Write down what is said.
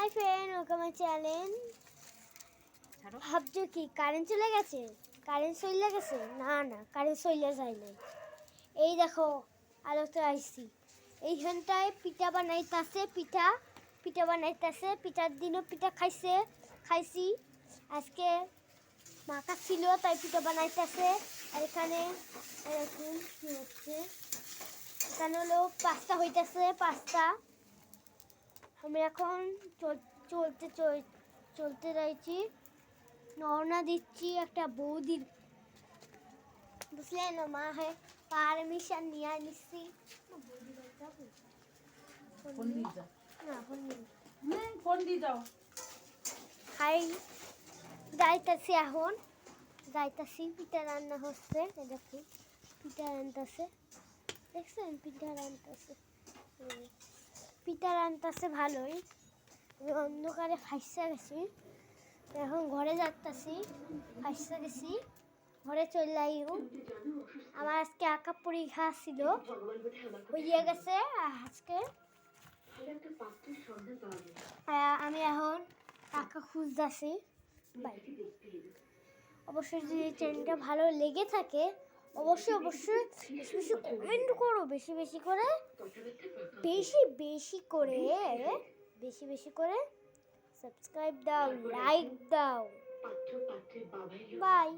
Hi friend, welcome my channel. ভাবছো কি current চলে গেছে? কারেন্ট চলে গেছে? না না, কারেন্ট চলে যায় নাই। এই দেখো আলোতে আইসি এইখানটায় পিঠা বানাইতেছে। পিঠা বানাইতেছে। পিঠার দিনও পিঠা খাইছি। আজকে মাখা ছিল তাই পিঠা বানাইতেছে। আর এখানে এরকম কি হচ্ছে, এখানে হলো পাস্তা হইতেছে। পাস্তা আমি এখন চলতে যাইছি, রওনা দিচ্ছি একটা বৌদির, বুঝলেন? মা হ্যাঁ পারমিশন নিয়ে নিচ্ছি। হাই যাইতেছি, এখন যাইতেছি। পিঠা রান্না হচ্ছে, দেখি পিঠা রান্নাছে, দেখছেন? পিঠা রান্নাছে ভালোই। আমি অন্ধকারে ফাইসা গেছি, এখন ঘরে যাচ্ছি। ফাইসা গেছি, ঘরে চলে আইও। আমার আজকে আঁকা পরীক্ষা ছিল, হইয়া গেছে আজকে। আমি এখন আঁকা খুঁজতেছি। অবশ্যই যদি চ্যানেলটা ভালো লেগে থাকে অবশ্যই বেশি বেশি কমেন্ট করো, বেশি বেশি করে সাবস্ক্রাইব দাও, লাইক দাও। বাই।